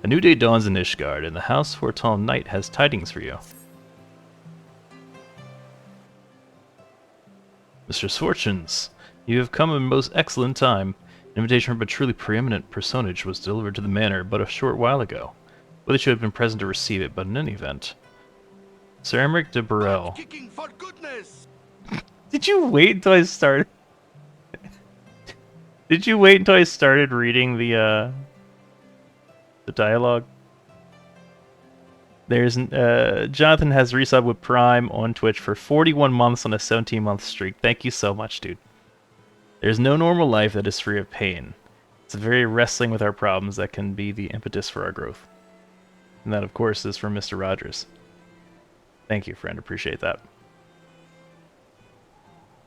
A new day dawns in Ishgard, and the House Fortall Knight has tidings for you. Mr. Sfortunes, you have come in most excellent time. An invitation from a truly preeminent personage was delivered to the manor but a short while ago. Whether you had been present to receive it, but in any event. Sir Emmerich de Burrell. Kicking for goodness! Did you wait until I started? Did you wait until I started reading the dialogue? There's Jonathan has resubbed with Prime on Twitch for 41 months on a 17-month streak. Thank you so much, dude. There's no normal life that is free of pain. It's very wrestling with our problems that can be the impetus for our growth. And that, of course, is from Mr. Rogers. Thank you, friend. Appreciate that.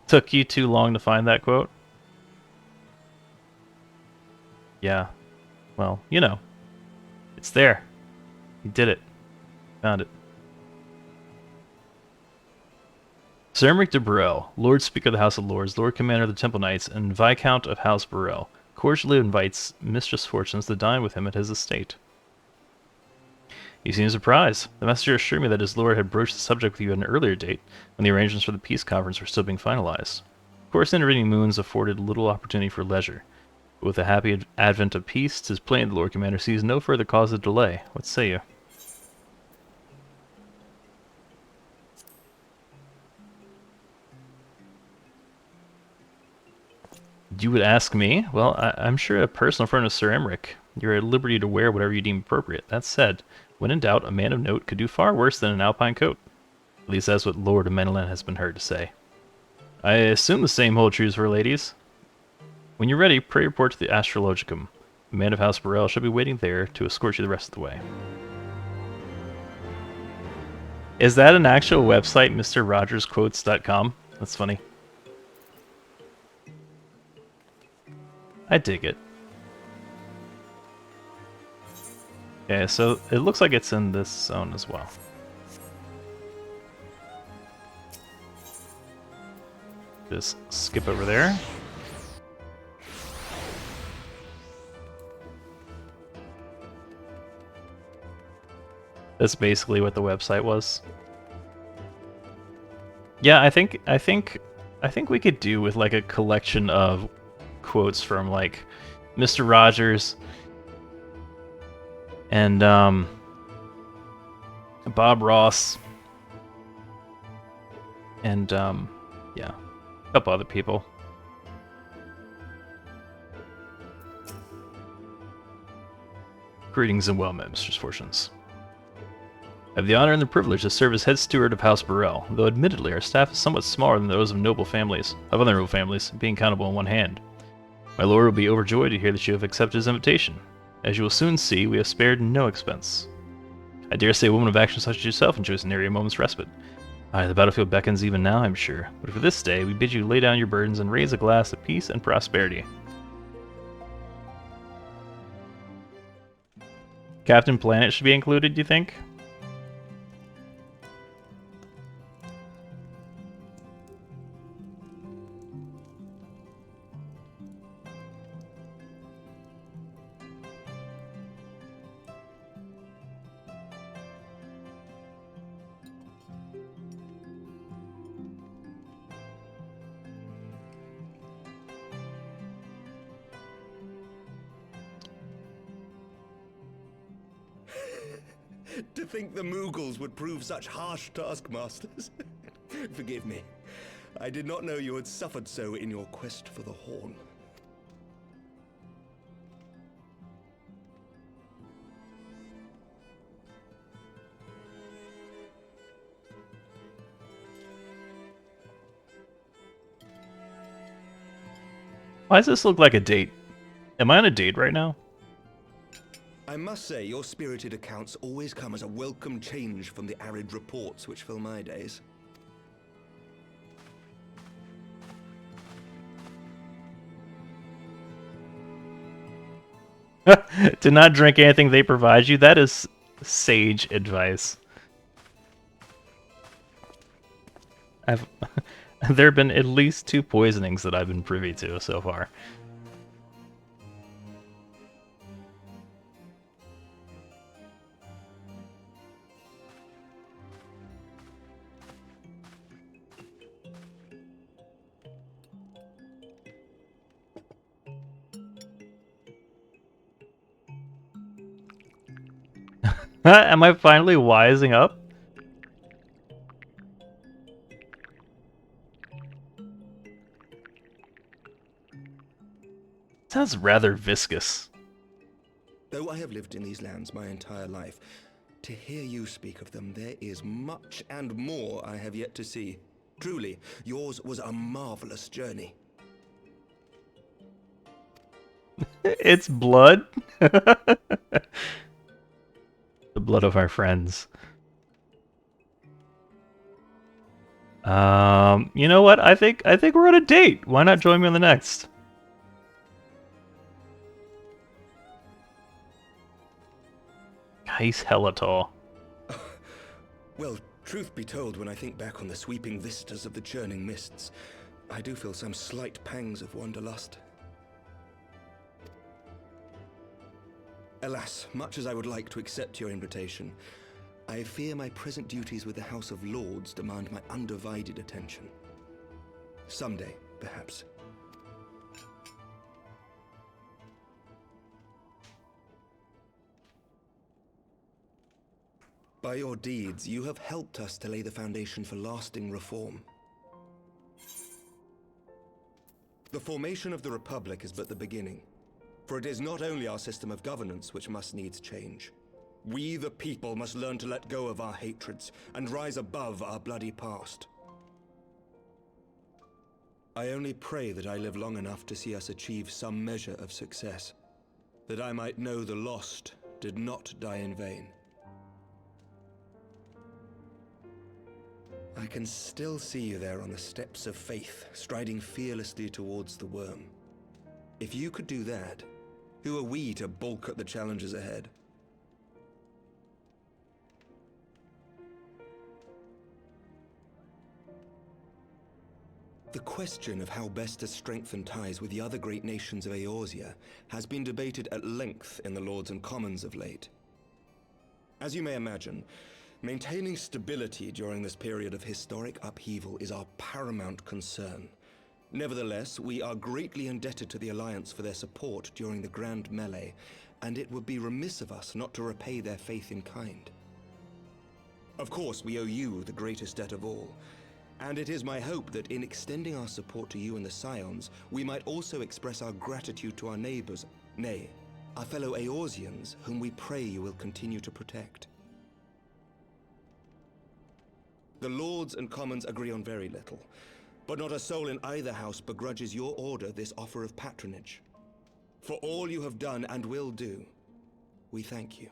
Took you too long to find that quote? Yeah. Well, you know. It's there. You did it. Found it. Sir Emmerich de Burrell, Lord Speaker of the House of Lords, Lord Commander of the Temple Knights, and Viscount of House Burrell, cordially invites Mistress Fortunes to dine with him at his estate. You seem surprised. The messenger assured me that his lord had broached the subject with you at an earlier date, when the arrangements for the peace conference were still being finalized. Of course, intervening moons afforded little opportunity for leisure. But with the happy advent of peace, 'tis plain the Lord Commander sees no further cause of delay. What say you? You would ask me? Well, I'm sure a personal friend of Sir Emmerich. You're at liberty to wear whatever you deem appropriate. That said, when in doubt, a man of note could do far worse than an alpine coat. At least that's what Lord of Menelin has been heard to say. I assume the same holds true for ladies. When you're ready, pray report to the Astrologicum. The man of House Burrell shall be waiting there to escort you the rest of the way. Is that an actual website, MrRogersQuotes.com? That's funny. I dig it. Okay, so it looks like it's in this zone as well. Just skip over there. That's basically what the website was. Yeah, I think we could do with like a collection of quotes from like Mr. Rogers and Bob Ross and yeah, a couple other people. Greetings and well met, Mr. Fortunes. I have the honor and the privilege to serve as head steward of House Burrell, though admittedly our staff is somewhat smaller than those of other noble families, being countable in one hand. My lord will be overjoyed to hear that you have accepted his invitation. As you will soon see, we have spared no expense. I dare say a woman of action such as yourself enjoys an area moment's respite. Aye, the battlefield beckons even now, I'm sure. But for this day, we bid you lay down your burdens and raise a glass of peace and prosperity. Captain Planet should be included, do you think? To think the Moogles would prove such harsh taskmasters. Forgive me. I did not know you had suffered so in your quest for the horn. Why does this look like a date? Am I on a date right now? I must say, your spirited accounts always come as a welcome change from the arid reports which fill my days. Do not drink anything they provide you. That is sage advice. There have been at least 2 poisonings that I've been privy to so far. Am I finally wising up? Sounds rather viscous. Though I have lived in these lands my entire life, to hear you speak of them, there is much and more I have yet to see. Truly, yours was a marvelous journey. It's blood. The blood of our friends. You know what? I think we're on a date. Why not join me on the next? He's hella tall. Well, truth be told, when I think back on the sweeping vistas of the churning mists, I do feel some slight pangs of wanderlust. Alas, much as I would like to accept your invitation, I fear my present duties with the House of Lords demand my undivided attention. Someday, perhaps. By your deeds, you have helped us to lay the foundation for lasting reform. The formation of the Republic is but the beginning, for it is not only our system of governance which must needs change. We, the people, must learn to let go of our hatreds and rise above our bloody past. I only pray that I live long enough to see us achieve some measure of success, that I might know the lost did not die in vain. I can still see you there on the steps of faith, striding fearlessly towards the worm. If you could do that, who are we to balk at the challenges ahead? The question of how best to strengthen ties with the other great nations of Eorzea has been debated at length in the Lords and Commons of late. As you may imagine, maintaining stability during this period of historic upheaval is our paramount concern. Nevertheless, we are greatly indebted to the Alliance for their support during the Grand Melee, and it would be remiss of us not to repay their faith in kind. Of course, we owe you the greatest debt of all, and it is my hope that in extending our support to you and the Scions, we might also express our gratitude to our neighbors, nay, our fellow Eorzeans, whom we pray you will continue to protect. The Lords and Commons agree on very little, but not a soul in either house begrudges your order this offer of patronage. For all you have done and will do, we thank you.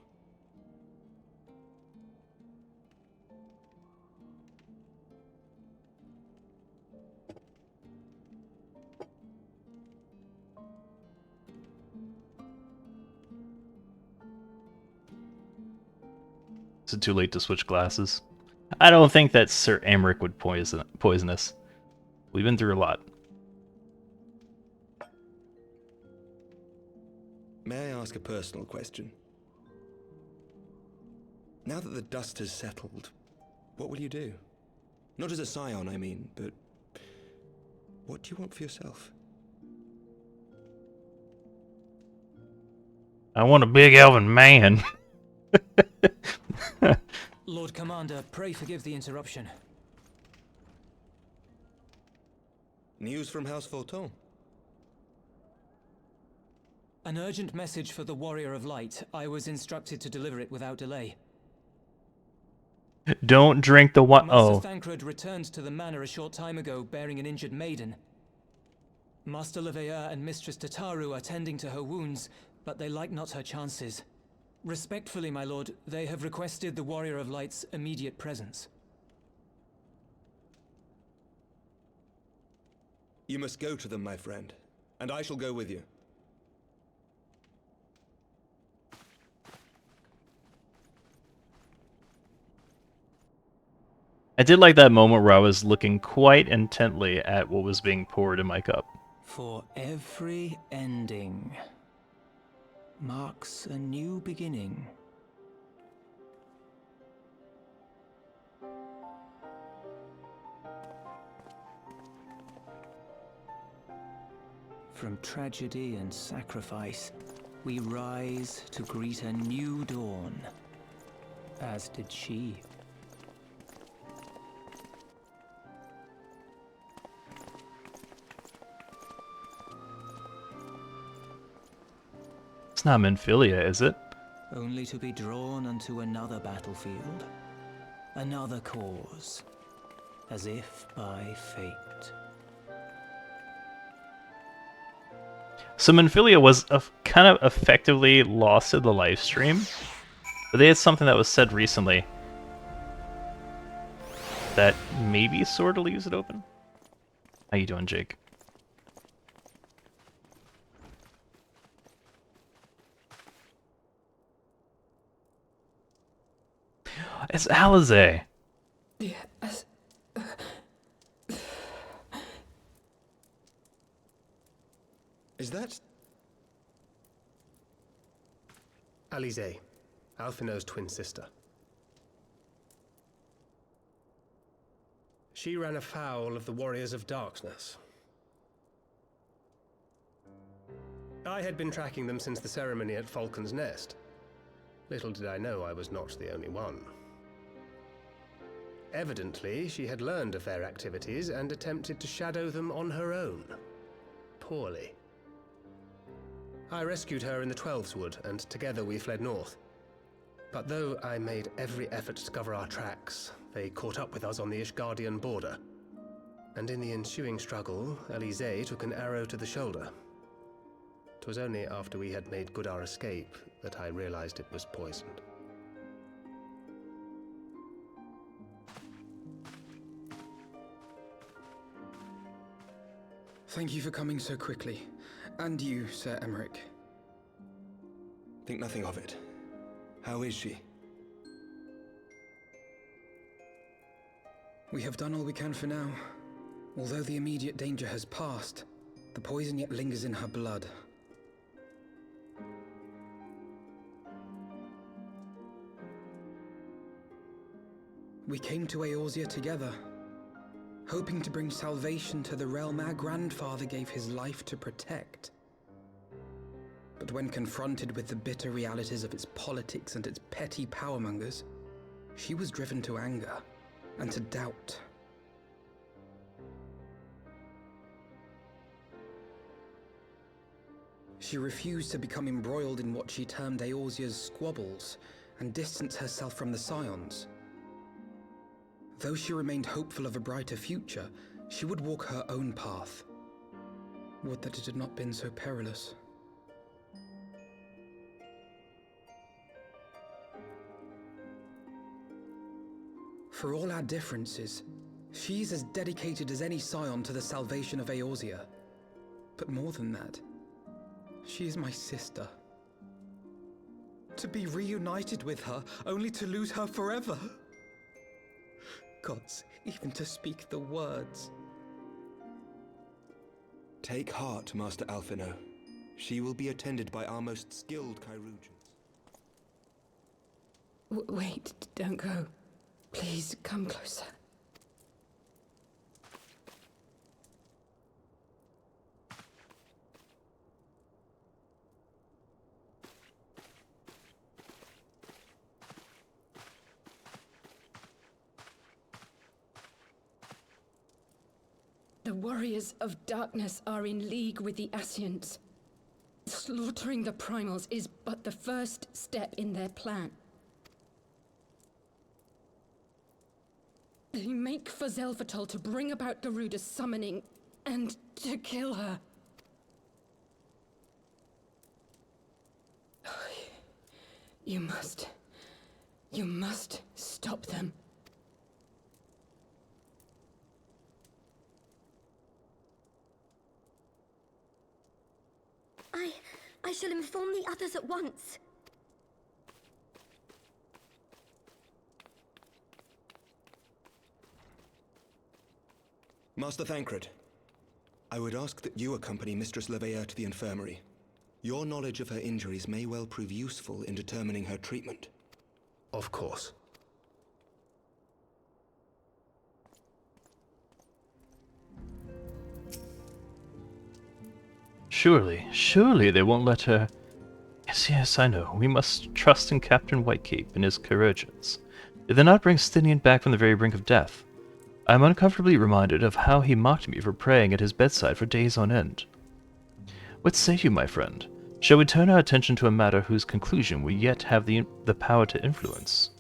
Is it too late to switch glasses? I don't think that Sir Amric would poison us. We've been through a lot. May I ask a personal question? Now that the dust has settled, what will you do? Not as a scion, I mean, but what do you want for yourself? I want a big elven man. Lord Commander, pray forgive the interruption. News from House Xelphatol. An urgent message for the Warrior of Light. I was instructed to deliver it without delay. Don't drink the wine. Master Oh. Thancred returned to the manor a short time ago bearing an injured maiden. Master Leveilleur and Mistress Tataru are tending to her wounds, but they like not her chances. Respectfully, my lord, they have requested the Warrior of Light's immediate presence. You must go to them, my friend, and I shall go with you. I did like that moment where I was looking quite intently at what was being poured in my cup. For every ending marks a new beginning. From tragedy and sacrifice, we rise to greet a new dawn. as did she. It's not Menphilia, is it? Only to be drawn unto another battlefield, another cause, as if by fate. So Menphilia was kind of effectively lost to the live stream, but they had something that was said recently that maybe sort of leaves it open. How you doing, Jake? It's Alize. Yes. Is that... Alize, Alphino's twin sister. She ran afoul of the Warriors of Darkness. I had been tracking them since the ceremony at Falcon's Nest. Little did I know I was not the only one. Evidently, she had learned of their activities and attempted to shadow them on her own. Poorly. I rescued her in the Twelveswood, and together we fled north. But though I made every effort to cover our tracks, they caught up with us on the Ishgardian border. And in the ensuing struggle, Alize took an arrow to the shoulder. 'Twas only after we had made good our escape that I realized it was poisoned. Thank you for coming so quickly. And you, Sir Emmerich. Think nothing of it. How is she? We have done all we can for now. Although the immediate danger has passed, the poison yet lingers in her blood. We came to Eorzea together, hoping to bring salvation to the realm our grandfather gave his life to protect. But when confronted with the bitter realities of its politics and its petty powermongers, she was driven to anger and to doubt. She refused to become embroiled in what she termed Eorzea's squabbles and distance herself from the Scions. Though she remained hopeful of a brighter future, she would walk her own path. Would that it had not been so perilous. For all our differences, she's as dedicated as any Scion to the salvation of Eorzea. But more than that, she is my sister. To be reunited with her, only to lose her forever. Gods, even to speak the words. Take heart, Master Alphino. She will be attended by our most skilled chirurgeons. Wait, don't go. Please, come closer. The Warriors of Darkness are in league with the Ascians. Slaughtering the Primals is but the first step in their plan. They make for Xelphatol to bring about Garuda's summoning and to kill her. You must stop them. I shall inform the others at once. Master Thancred, I would ask that you accompany Mistress Leveilleur to the infirmary. Your knowledge of her injuries may well prove useful in determining her treatment. Of course. Surely they won't let her... Is Yes, yes, I know. We must trust in Captain Whitecape and his courageous. Did they not bring Stinian back from the very brink of death? I am uncomfortably reminded of how he mocked me for praying at his bedside for days on end. What say you, my friend? Shall we turn our attention to a matter whose conclusion we yet have the power to influence?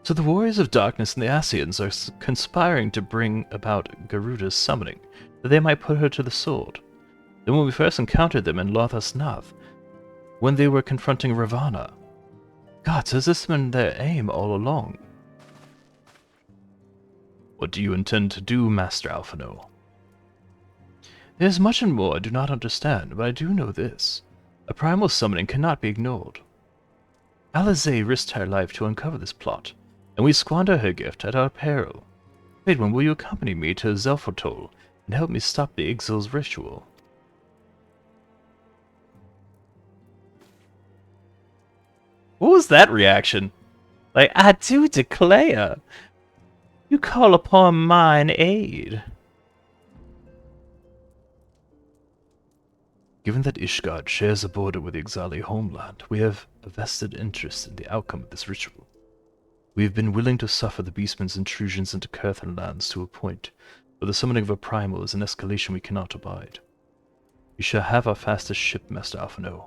So the warriors of darkness and the Asians are conspiring to bring about Garuda's summoning, that they might put her to the sword. Then when we first encountered them in Lothas Nath, when they were confronting Ravana. God, has this been their aim all along? What do you intend to do, Master Alphino? There is much and more I do not understand, but I do know this. A primal summoning cannot be ignored. Alizé risked her life to uncover this plot, and we squander her gift at our peril. Faedwin, will you accompany me to Xelphatol and help me stop the Ixal's ritual? What was that reaction? Like, I do declare, you call upon mine aid. Given that Ishgard shares a border with the Ixali homeland, we have a vested interest in the outcome of this ritual. We have been willing to suffer the Beastmen's intrusions into Curthan lands to a point, but the summoning of a primal is an escalation we cannot abide. We shall have our fastest ship, Master Alphino.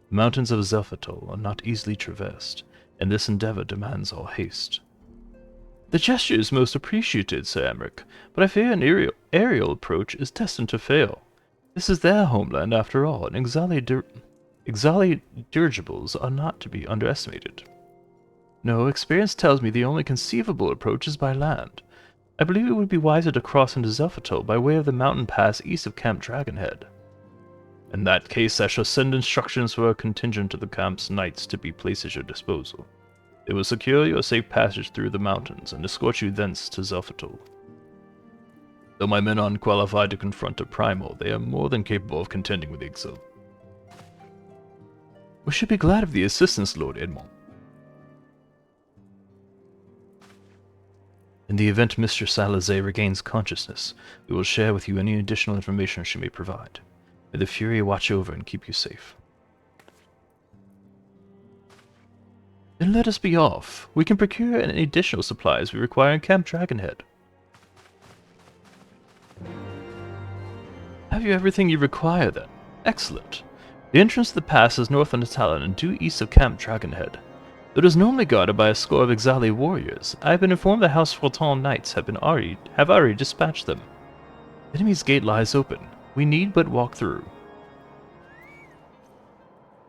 The mountains of Xelphatol are not easily traversed, and this endeavor demands all haste. The gesture is most appreciated, Sir Emmerich, but I fear an aerial approach is destined to fail. This is their homeland after all, and Ixali dirigibles are not to be underestimated. No, experience tells me the only conceivable approach is by land. I believe it would be wiser to cross into Xelphatol by way of the mountain pass east of Camp Dragonhead. In that case, I shall send instructions for a contingent of the camp's knights to be placed at your disposal. They will secure your safe passage through the mountains and escort you thence to Xelphatol. Though my men are unqualified to confront a primal, they are more than capable of contending with Ixal. We should be glad of the assistance, Lord Edmond. In the event Mistress Alizé regains consciousness, we will share with you any additional information she may provide. May the Fury watch over and keep you safe. Then let us be off. We can procure any additional supplies we require in Camp Dragonhead. Have you everything you require, then? Excellent. The entrance to the pass is north on the Talon and due east of Camp Dragonhead. Though it is normally guarded by a score of Ixali warriors, I have been informed the House Fulton Knights have already dispatched them. The enemy's gate lies open. We need but walk through.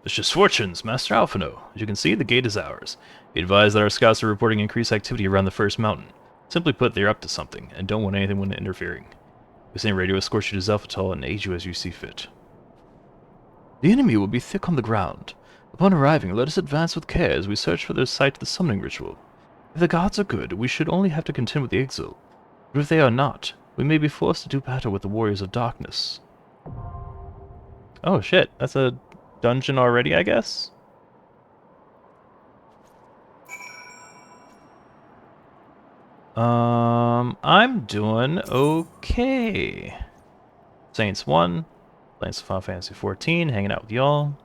Mistress Fortunes, Master Alphino. As you can see, the gate is ours. We advise that our scouts are reporting increased activity around the first mountain. Simply put, they're up to something, and don't want anyone interfering. We send radio escort you to Xelphatol and aid you as you see fit. The enemy will be thick on the ground. Upon arriving, let us advance with care as we search for the site of the summoning ritual. If the gods are good, we should only have to contend with the Ixal. But if they are not, we may be forced to do battle with the warriors of darkness. Oh shit, that's a dungeon already, I guess? I'm doing okay. Saints 1, playing some Final Fantasy 14, hanging out with y'all.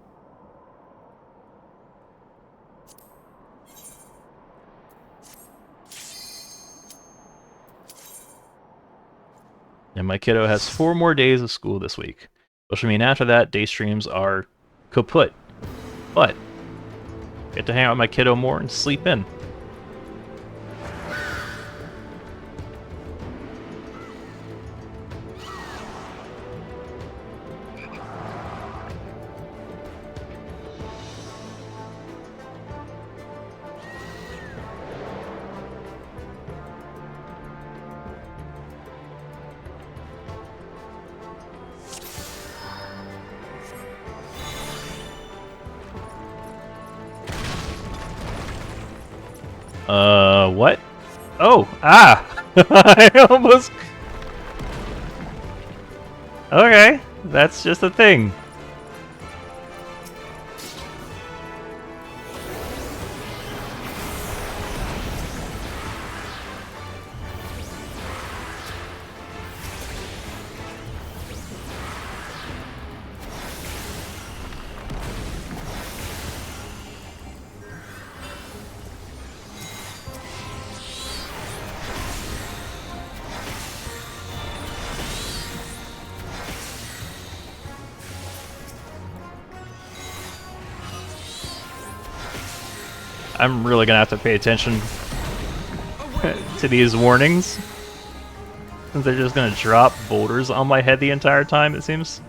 And my kiddo has 4 more days of school this week. Which I mean, after that, day streams are kaput. But, get to hang out with my kiddo more and sleep in. What? Oh, I almost... Okay, that's just a thing. I'm really gonna have to pay attention to these warnings. Since they're just gonna drop boulders on my head the entire time, it seems.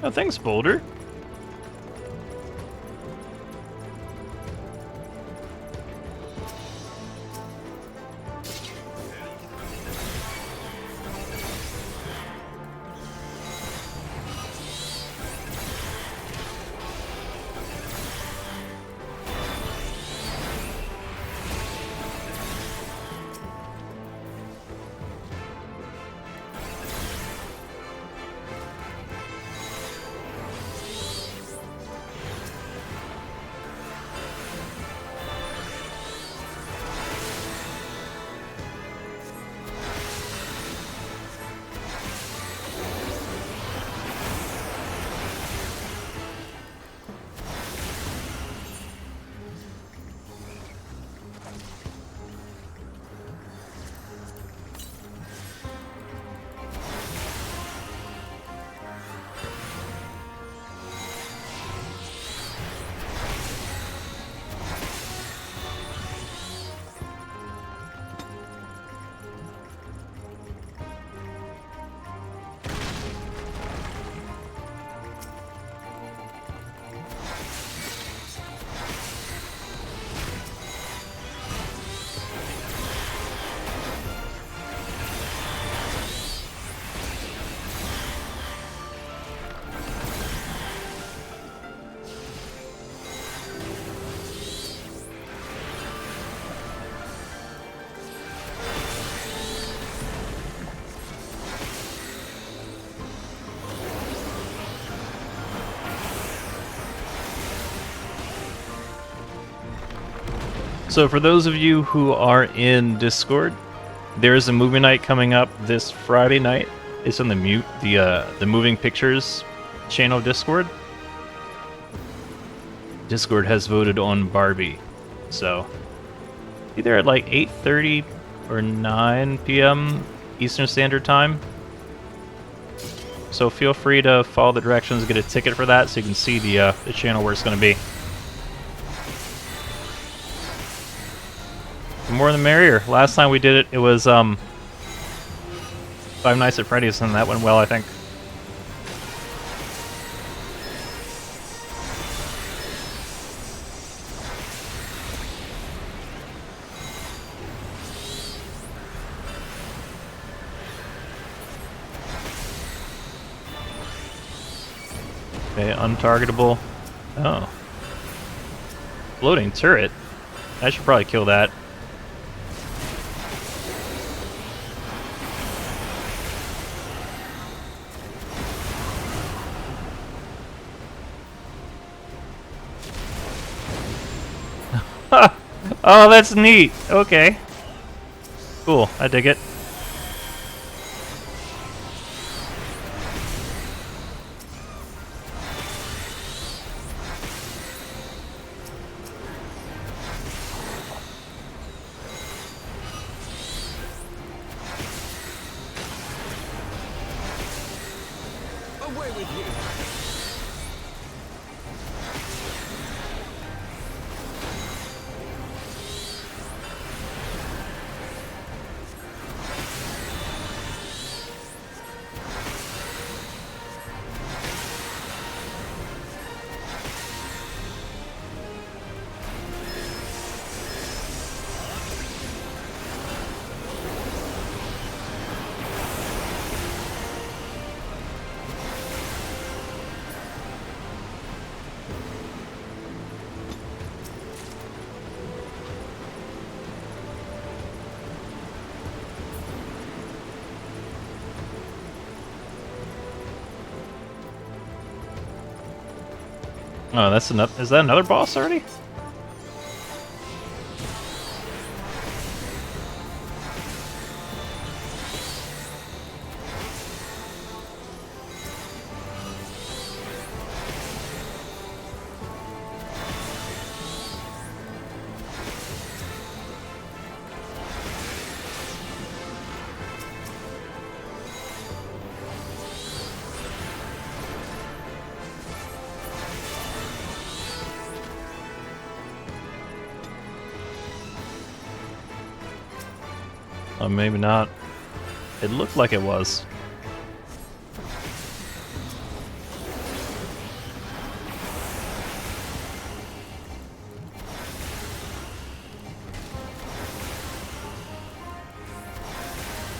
Oh, thanks, Boulder. So for those of you who are in Discord, there is a movie night coming up this Friday night. It's on the Moving Pictures channel of Discord. Discord has voted on Barbie, so either at like 8:30 or 9 p.m. Eastern Standard Time. So feel free to follow the directions, get a ticket for that, so you can see the channel where it's going to be. The more the merrier. Last time we did it, it was Five Nights at Freddy's, and that went well, I think. Okay, untargetable. Oh. Floating turret. I should probably kill that. Oh, that's neat. Okay. Cool. I dig it. Away with you! Oh, that's another. Is that another boss already? Oh, maybe not. It looked like it was.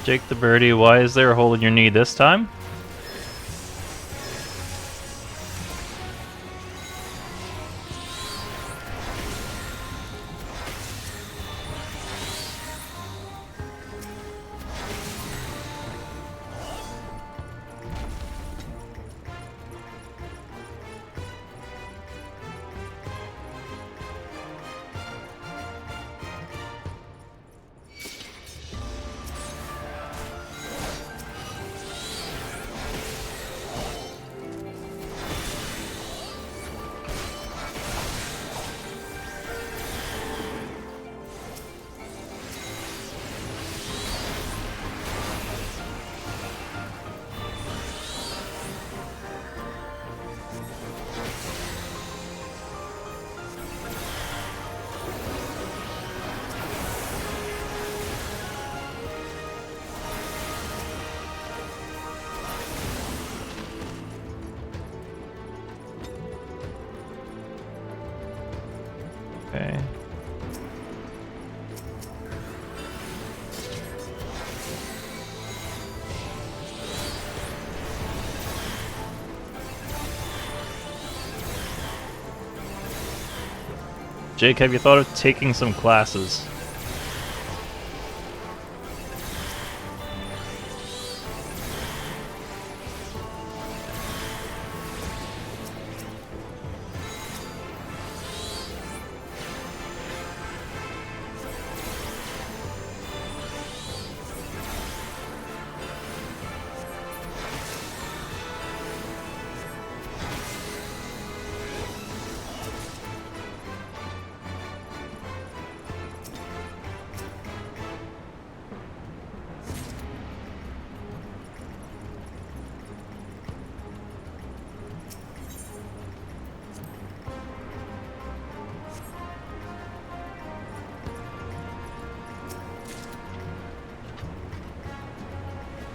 Jake the birdie, why is there a hole in your knee this time? Okay. Jake, have you thought of taking some classes?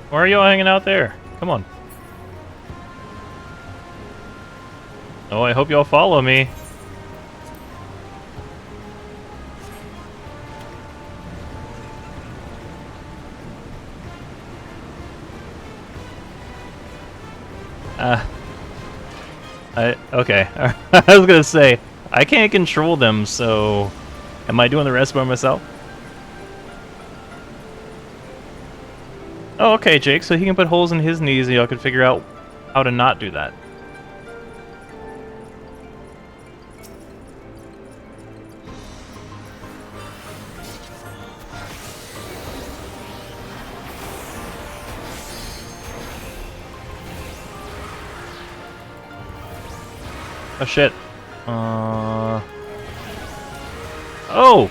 Why are you all hanging out there? Come on. Oh, I hope you all follow me. Okay. I was gonna say, I can't control them, so am I doing the rest by myself? Oh, okay, Jake, so he can put holes in his knees and y'all can figure out how to not do that. Oh shit. Oh!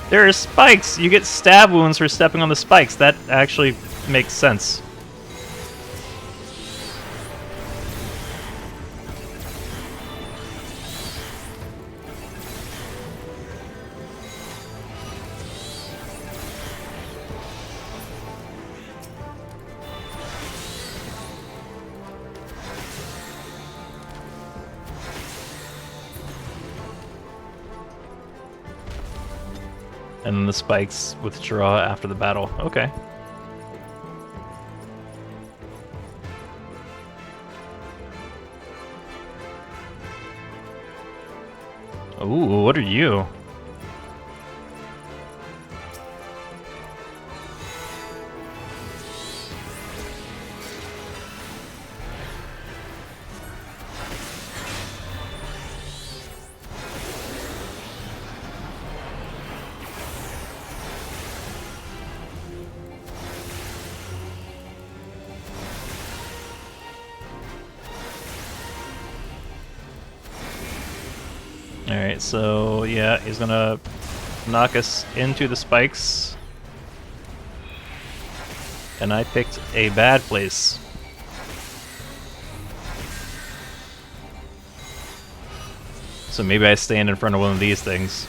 There are spikes! You get stab wounds for stepping on the spikes. That actually makes sense. And then the spikes withdraw after the battle. Okay. Ooh, what are you? Alright, so yeah, he's gonna knock us into the spikes. And I picked a bad place. So maybe I stand in front of one of these things.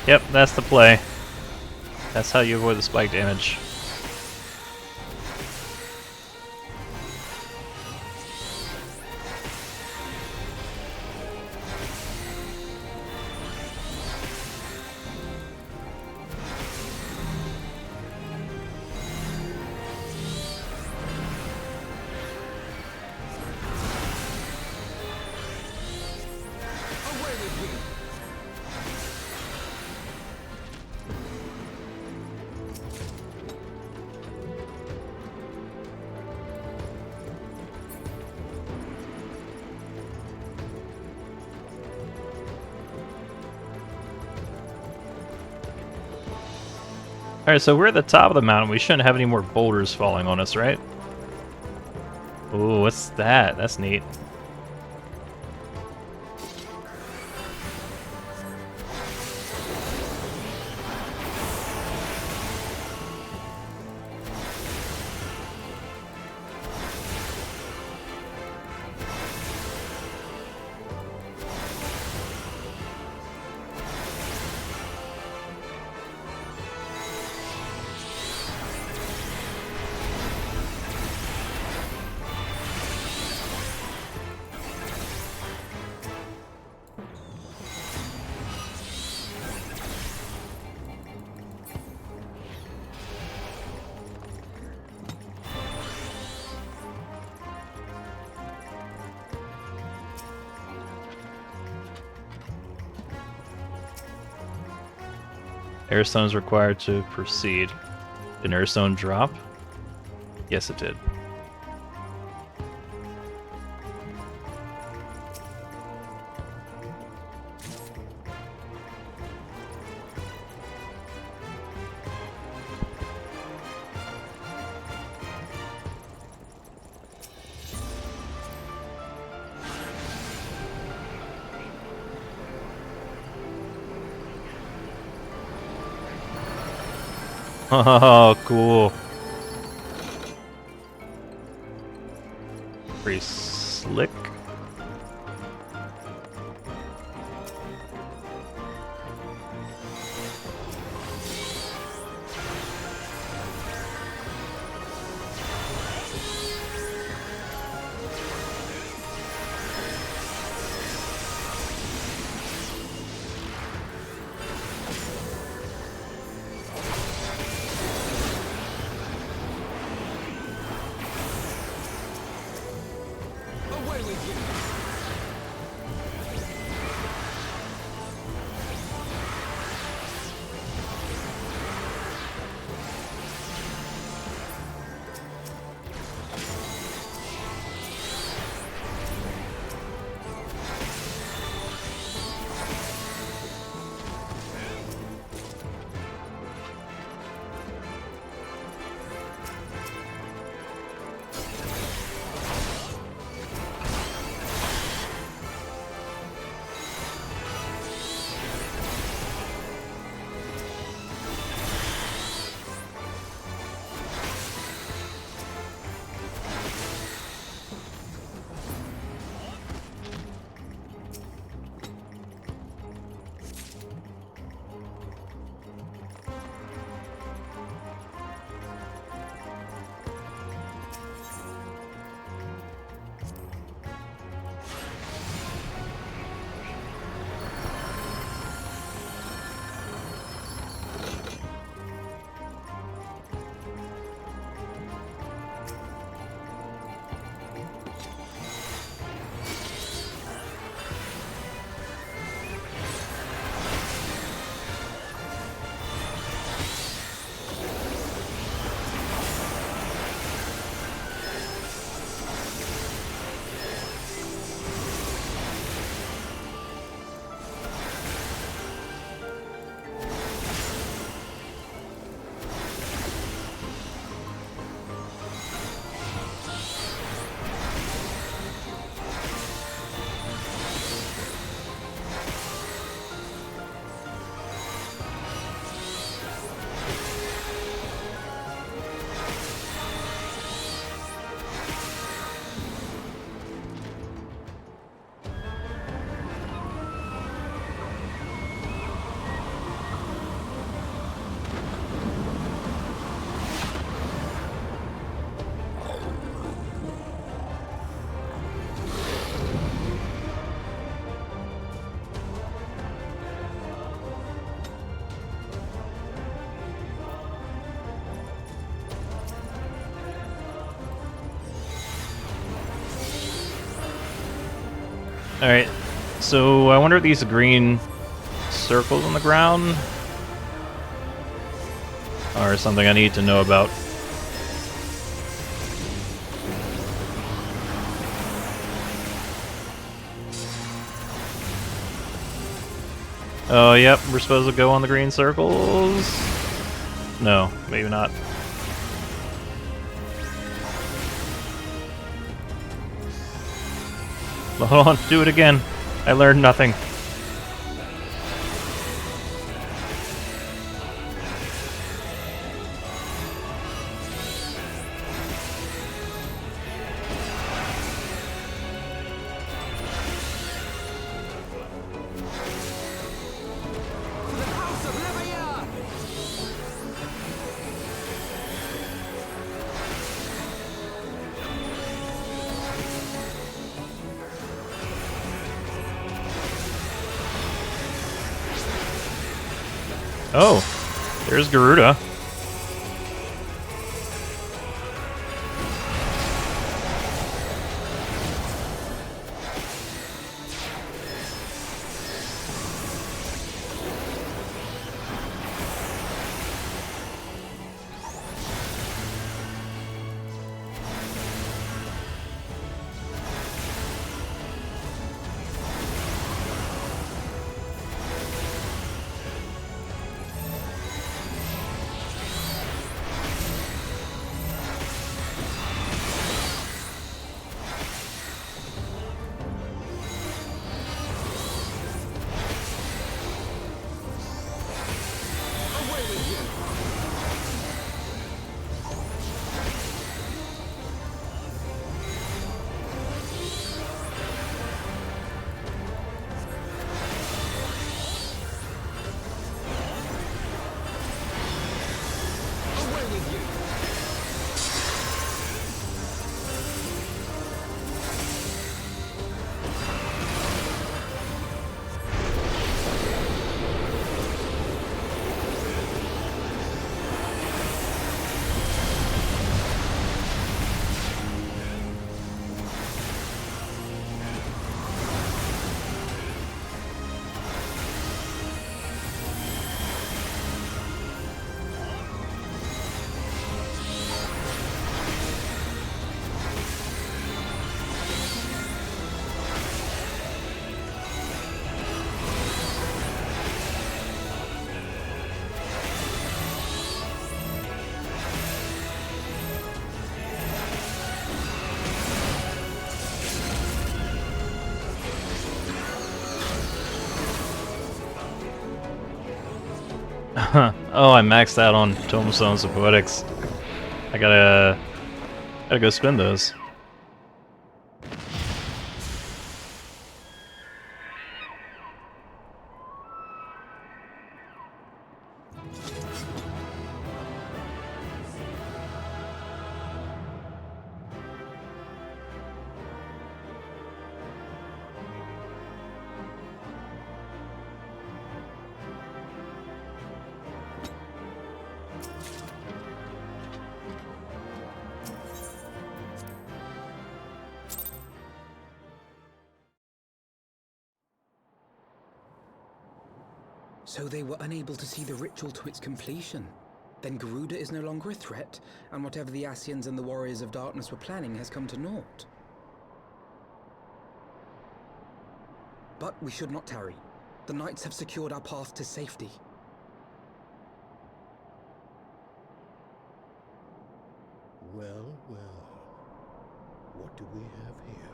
Yep, that's the play. That's how you avoid the spike damage. Away with you! Alright, so we're at the top of the mountain. We shouldn't have any more boulders falling on us, right? Ooh, what's that? That's neat. Airstone is required to proceed. Did an airstone drop? Yes, it did. Oh, cool. Pretty slick. Away with you! Alright, so I wonder if these green circles on the ground are something I need to know about. Oh, yep, we're supposed to go on the green circles? No, maybe not. Hold on, do it again. I learned nothing. To the House of Leveilleur! Oh, there's Garuda. Away with you! Away with you! Oh, I maxed out on Tombstones of Poetics. I gotta go spin those. So they were unable to see the ritual to its completion. Then Garuda is no longer a threat, and whatever the Ascians and the Warriors of Darkness were planning has come to naught. But we should not tarry. The knights have secured our path to safety. Well, well. What do we have here?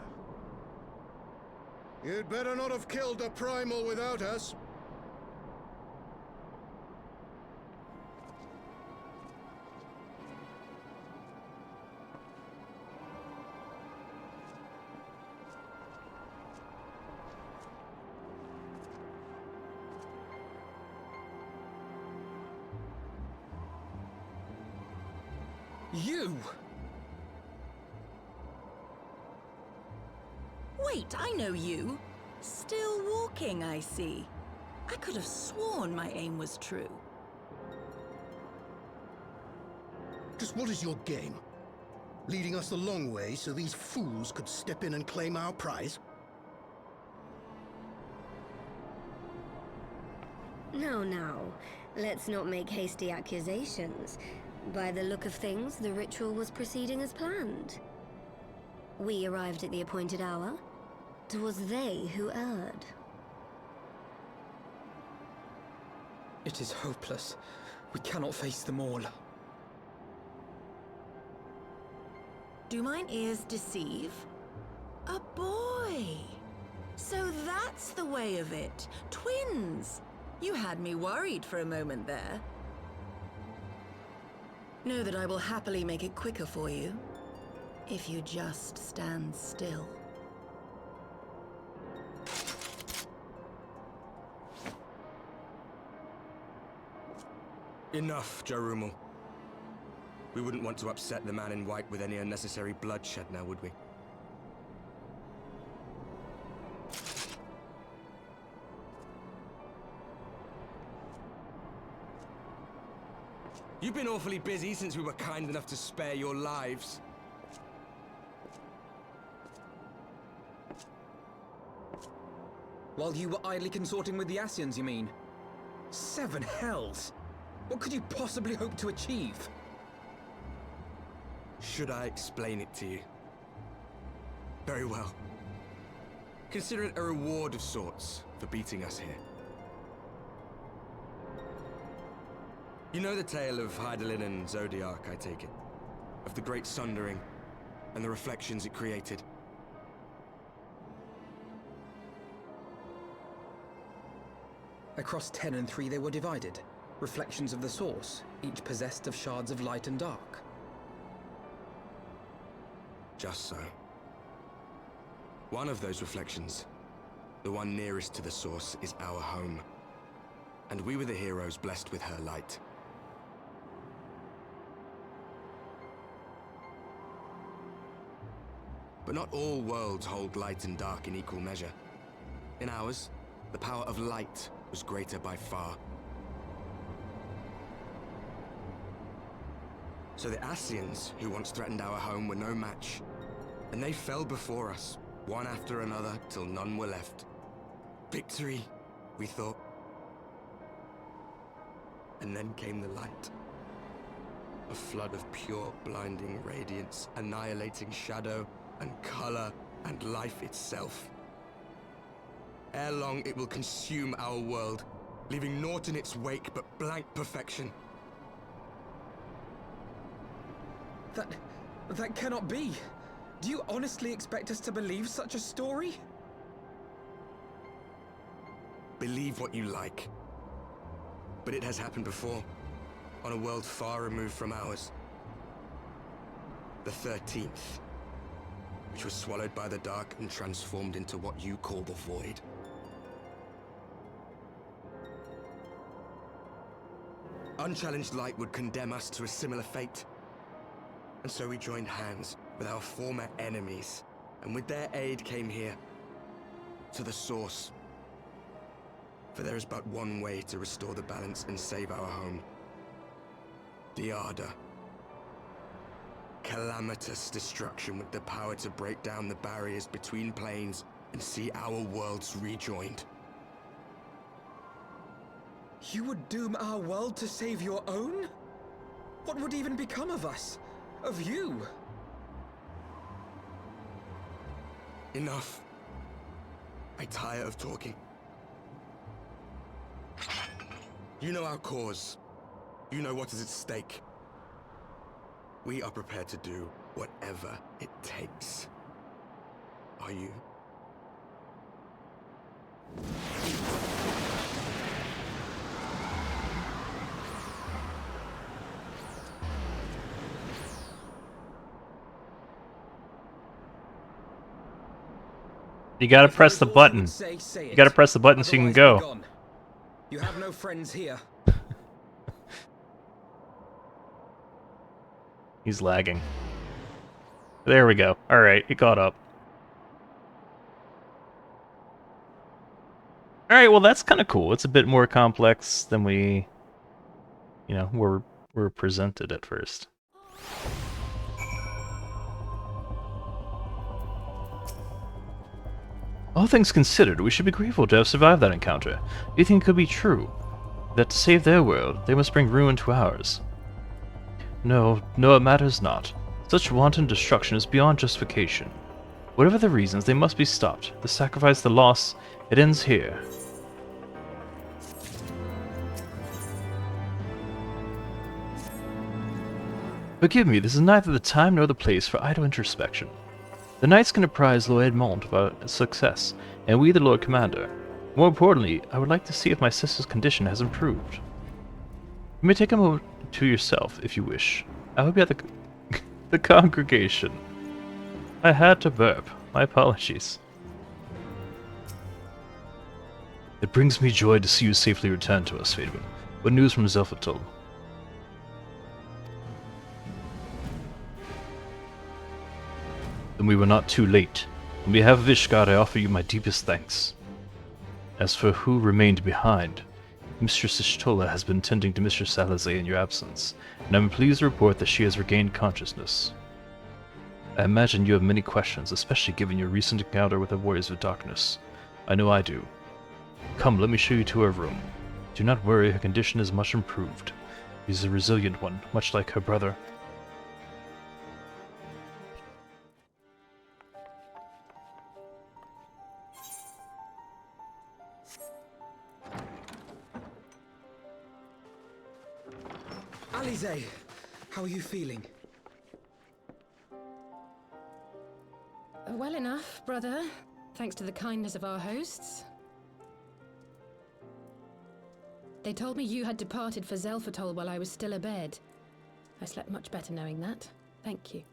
You'd better not have killed the Primal without us. You! Wait, I know you. Still walking, I see. I could have sworn my aim was true. Just what is your game? Leading us the long way so these fools could step in and claim our prize? Now, let's not make hasty accusations. By the look of things, the ritual was proceeding as planned. We arrived at the appointed hour. 'Twas they who erred. It is hopeless. We cannot face them all. Do mine ears deceive? A boy! So that's the way of it. Twins! You had me worried for a moment there. Know that I will happily make it quicker for you, if you just stand still. Enough, Jarumul. We wouldn't want to upset the man in white with any unnecessary bloodshed now, would we? You've been awfully busy since we were kind enough to spare your lives. While you were idly consorting with the Asians, you mean? 7 hells! What could you possibly hope to achieve? Should I explain it to you? Very well. Consider it a reward of sorts for beating us here. You know the tale of Hydaelyn and Zodiac, I take it? Of the Great Sundering and the reflections it created? Across 10 and 3 they were divided. Reflections of the source, each possessed of shards of light and dark. Just so. One of those reflections, the one nearest to the source, is our home. And we were the heroes blessed with her light. But not all worlds hold light and dark in equal measure. In ours, the power of light was greater by far. So the Asians, who once threatened our home, were no match. And they fell before us, one after another, till none were left. Victory, we thought. And then came the light. A flood of pure, blinding radiance, annihilating shadow and color and life itself. Ere long, it will consume our world, leaving naught in its wake but blank perfection. That cannot be. Do you honestly expect us to believe such a story? Believe what you like. But it has happened before, on a world far removed from ours. The 13th, which was swallowed by the dark and transformed into what you call the Void. Unchallenged light would condemn us to a similar fate. And so we joined hands with our former enemies, and with their aid came here, to the source. For there is but one way to restore the balance and save our home. The Ardor. Calamitous destruction with the power to break down the barriers between planes and see our worlds rejoined. You would doom our world to save your own? What would even become of us? Of you? Enough. I tire of talking. You know our cause. You know what is at stake. We are prepared to do whatever it takes. Are you? You gotta press the button. You gotta press the button so you can go. You have no friends here. He's lagging. There we go. Alright, he caught up. Alright, well that's kind of cool. It's a bit more complex than we, were presented at first. All things considered, we should be grateful to have survived that encounter. Do you think it could be true? that to save their world, they must bring ruin to ours. No, no, it matters not. Such wanton destruction is beyond justification. Whatever the reasons, they must be stopped. The sacrifice, the loss, it ends here. Forgive me, this is neither the time nor the place for idle introspection. The knights can apprise Lord Edmond of our success, and we the Lord Commander. More importantly, I would like to see if my sister's condition has improved. You may take a moment to yourself, if you wish. I will be at the congregation. I had to burp. My apologies. It brings me joy to see you safely return to us, Fademan. What news from Xelphatol? Then we were not too late. On behalf of Ishgard, I offer you my deepest thanks. As for who remained behind, Mistress Ishtola has been tending to Mistress Salazar in your absence, and I'm pleased to report that she has regained consciousness. I imagine you have many questions, especially given your recent encounter with the Warriors of Darkness. I know I do. Come, let me show you to her room. Do not worry, her condition is much improved. She's a resilient one, much like her brother. Alize, how are you feeling? Well enough, brother. Thanks to the kindness of our hosts. They told me you had departed for Xelphatol while I was still abed. I slept much better knowing that. Thank you.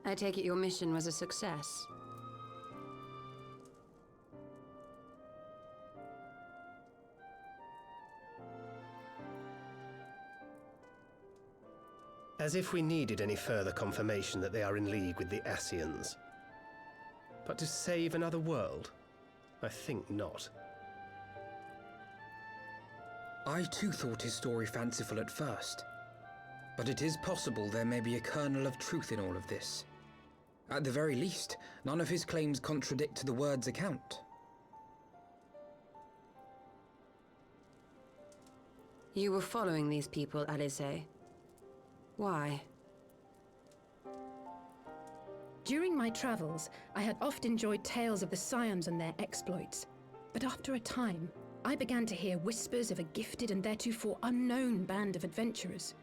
I take it your mission was a success. As if we needed any further confirmation that they are in league with the Ascians. But to save another world? I think not. I too thought his story fanciful at first. But it is possible there may be a kernel of truth in all of this. At the very least, none of his claims contradict the word's account. You were following these people, Alize. Why? During my travels, I had oft enjoyed tales of the Scions and their exploits. But after a time, I began to hear whispers of a gifted and theretofore unknown band of adventurers.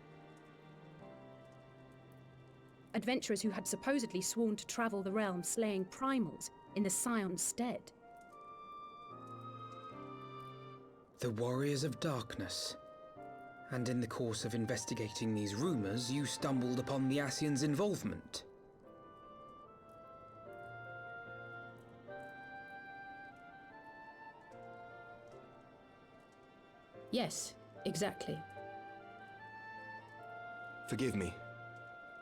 Adventurers who had supposedly sworn to travel the realm slaying primals in the Scion's stead. The Warriors of Darkness. And in the course of investigating these rumors, you stumbled upon the Ascians' involvement. Yes, exactly. Forgive me,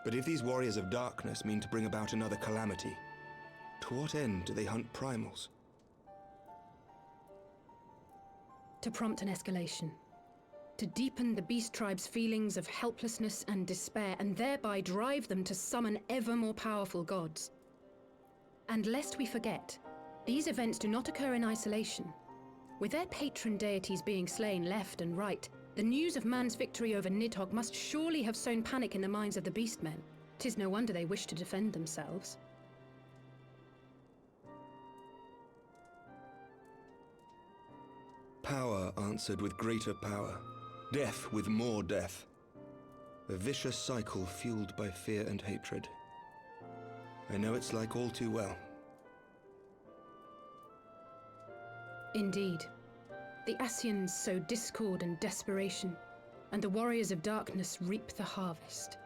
but if these Warriors of Darkness mean to bring about another calamity, to what end do they hunt primals? To prompt an escalation. To deepen the beast tribe's feelings of helplessness and despair, and thereby drive them to summon ever more powerful gods. And lest we forget, these events do not occur in isolation. With their patron deities being slain left and right, the news of man's victory over Nidhogg must surely have sown panic in the minds of the beastmen. 'Tis no wonder they wish to defend themselves. Power answered with greater power. Death with more death. A vicious cycle fueled by fear and hatred. I know it's like all too well. Indeed. The Ascians sow discord and desperation, and the Warriors of Darkness reap the harvest.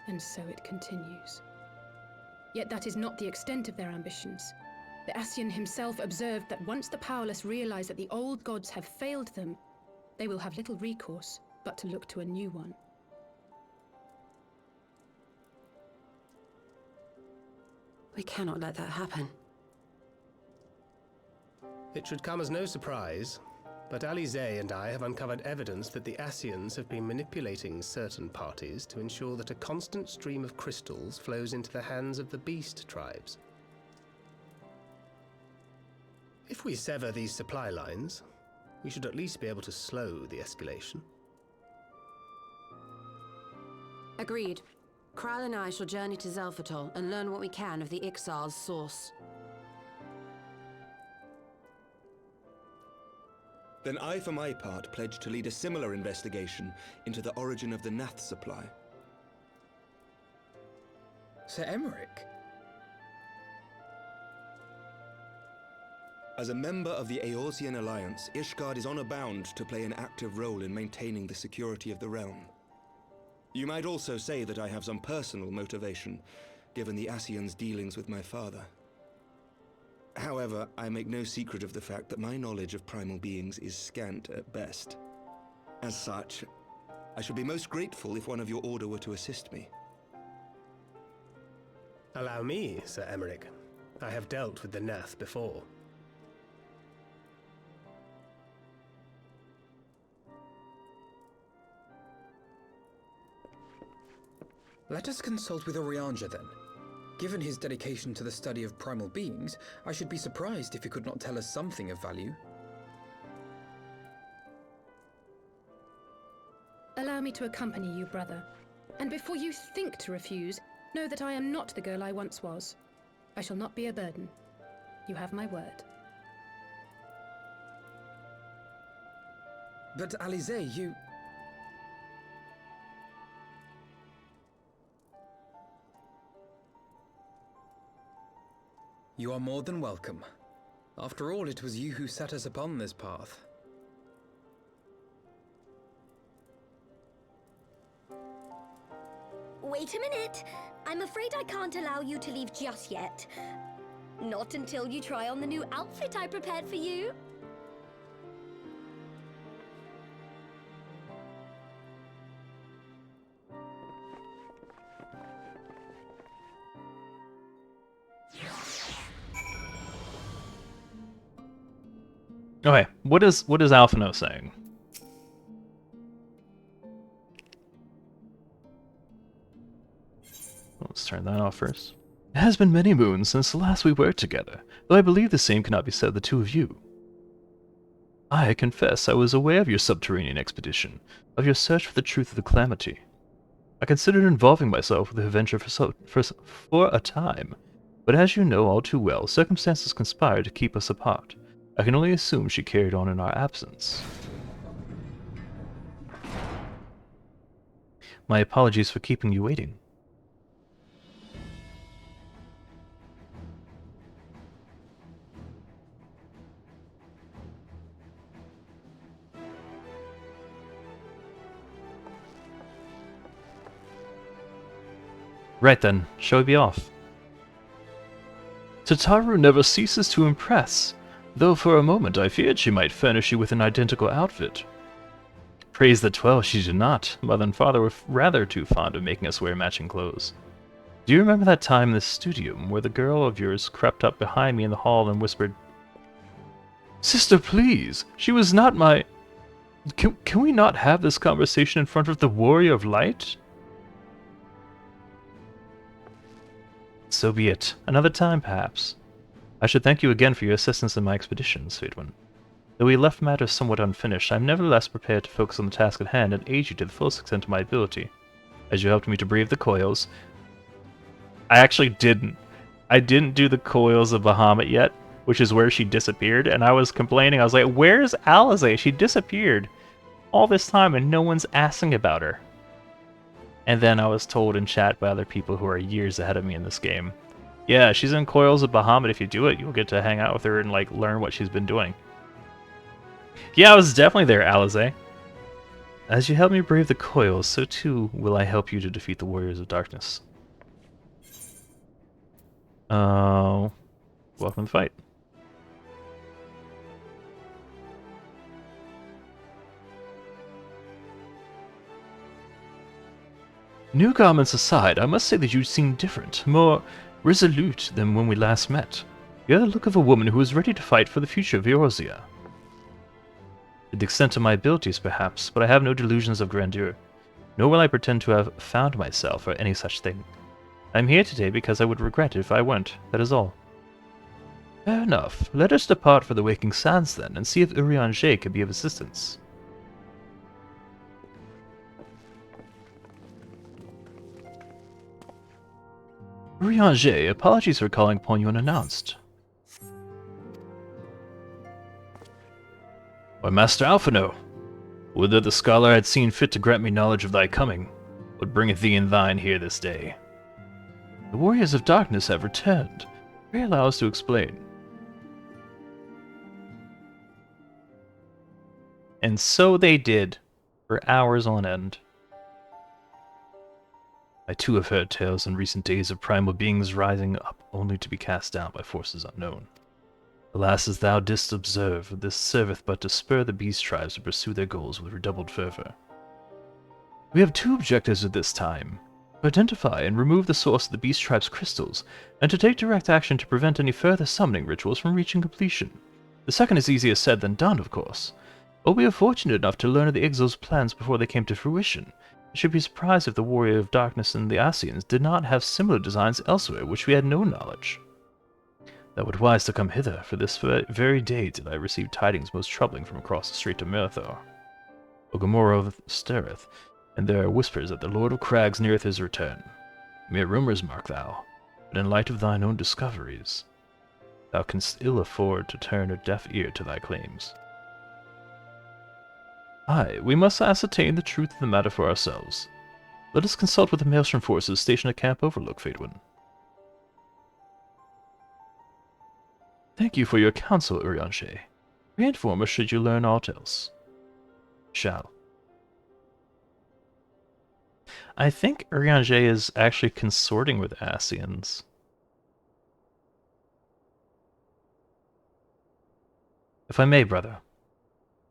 And so it continues. Yet that is not the extent of their ambitions. The Ascian himself observed that once the powerless realize that the old gods have failed them, they will have little recourse but to look to a new one. We cannot let that happen. It should come as no surprise, but Alize and I have uncovered evidence that the Ascians have been manipulating certain parties to ensure that a constant stream of crystals flows into the hands of the beast tribes. If we sever these supply lines, we should at least be able to slow the escalation. Agreed. Kral and I shall journey to Xelphatol and learn what we can of the Ixal's source. Then I, for my part, pledge to lead a similar investigation into the origin of the Nath supply. Sir Emmerich? As a member of the Eorzean Alliance, Ishgard is honor-bound to play an active role in maintaining the security of the realm. You might also say that I have some personal motivation, given the Ascians' dealings with my father. However, I make no secret of the fact that my knowledge of primal beings is scant at best. As such, I should be most grateful if one of your order were to assist me. Allow me, Sir Emmerich. I have dealt with the Nath before. Let us consult with Orianja then. Given his dedication to the study of primal beings, I should be surprised if he could not tell us something of value. Allow me to accompany you, brother. And before you think to refuse, know that I am not the girl I once was. I shall not be a burden. You have my word. But Alize, you... You are more than welcome. After all, it was you who set us upon this path. Wait a minute. I'm afraid I can't allow you to leave just yet. Not until you try on the new outfit I prepared for you. Okay, what is Alphino saying? Let's turn that off first. It has been many moons since the last we worked together, though I believe the same cannot be said of the two of you. I confess I was aware of your subterranean expedition, of your search for the truth of the calamity. I considered involving myself with the adventure for a time, but as you know all too well, circumstances conspired to keep us apart. I can only assume she carried on in our absence. My apologies for keeping you waiting. Right then, shall we be off? Tataru never ceases to impress, though for a moment I feared she might furnish you with an identical outfit. Praise the 12, she did not. Mother and father were rather too fond of making us wear matching clothes. Do you remember that time in the studio where the girl of yours crept up behind me in the hall and whispered, "Sister, please, she was not my... Can we not have this conversation in front of the Warrior of Light?" So be it. Another time, perhaps. I should thank you again for your assistance in my expedition, sweet one. Though we left matters somewhat unfinished, I am nevertheless prepared to focus on the task at hand and aid you to the fullest extent of my ability. As you helped me to brave the coils... I actually didn't. I didn't do the coils of Bahamut yet, which is where she disappeared, and I was complaining. I was like, where's Alize? She disappeared all this time and no one's asking about her. And then I was told in chat by other people who are years ahead of me in this game, yeah, she's in Coils of Bahamut. If you do it, you'll get to hang out with her and like learn what she's been doing. Yeah, I was definitely there, Alize. As you help me brave the coils, so too will I help you to defeat the Warriors of Darkness. Welcome to the fight. New garments aside, I must say that you seem different, more resolute than when we last met. You have the look of a woman who is ready to fight for the future of Eorzea. To the extent of my abilities, perhaps, but I have no delusions of grandeur, nor will I pretend to have found myself or any such thing. I am here today because I would regret it if I weren't, that is all. Fair enough. Let us depart for the Waking Sands then, and see if Urianger can be of assistance. Urianger, apologies for calling upon you unannounced. Why, Master Alphino, would that the scholar had seen fit to grant me knowledge of thy coming, what bringeth thee and thine here this day? The warriors of darkness have returned. Pray allow us to explain. And so they did, for hours on end. I too have heard tales in recent days of primal beings rising up only to be cast down by forces unknown. Alas, as thou didst observe, this serveth but to spur the beast tribes to pursue their goals with redoubled fervor. We have two objectives at this time: to identify and remove the source of the beast tribe's crystals, and to take direct action to prevent any further summoning rituals from reaching completion. The second is easier said than done, of course. But we are fortunate enough to learn of the Ixal's plans before they came to fruition. I should be surprised if the Warrior of Darkness and the Asians did not have similar designs elsewhere, which we had no knowledge. Thou wert wise to come hither, for this very day did I receive tidings most troubling from across the strait of Murthor. Ogamoro stirreth, and there are whispers that the Lord of Crags neareth his return. Mere rumors, mark thou, but in light of thine own discoveries, thou canst ill afford to turn a deaf ear to thy claims. Aye, we must ascertain the truth of the matter for ourselves. Let us consult with the Maelstrom forces stationed at Camp Overlook, Fatewind. Thank you for your counsel, Urianger. Reinform us should you learn aught else. Shall. I think Urianger is actually consorting with Asians. If I may, brother.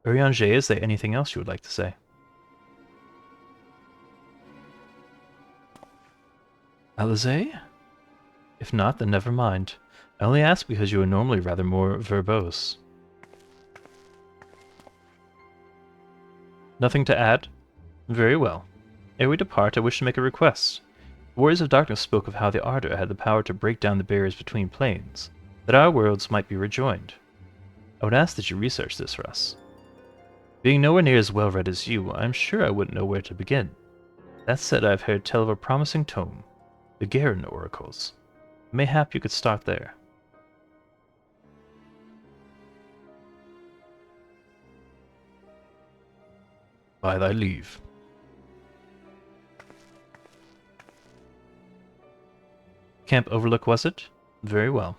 Urianger, is there anything else you would like to say? Alizé? If not, then never mind. I only ask because you are normally rather more verbose. Nothing to add? Very well. Ere we depart, I wish to make a request. The Warriors of Darkness spoke of how the Ardor had the power to break down the barriers between planes, that our worlds might be rejoined. I would ask that you research this for us. Being nowhere near as well read as you, I'm sure I wouldn't know where to begin. That said, I've heard tell of a promising tome, the Garen Oracles. Mayhap you could start there. By thy leave. Camp Overlook, was it? Very well.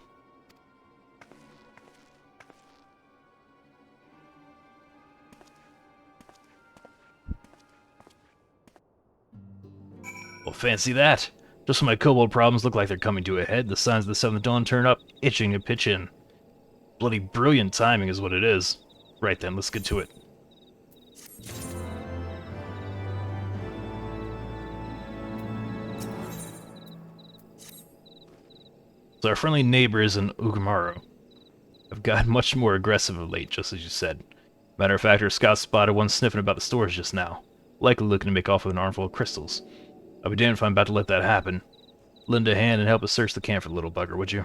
Well, fancy that! Just when my kobold problems look like they're coming to a head, the signs of the Seventh Dawn turn up, itching to pitch in. Bloody brilliant timing is what it is. Right then, let's get to it. So our friendly neighbors in Ugamaru have gotten much more aggressive of late, just as you said. Matter of fact, our scouts spotted one sniffing about the stores just now, likely looking to make off with an armful of crystals. I'll be damned if I'm about to let that happen. Lend a hand and help us search the camp for the little bugger, would you?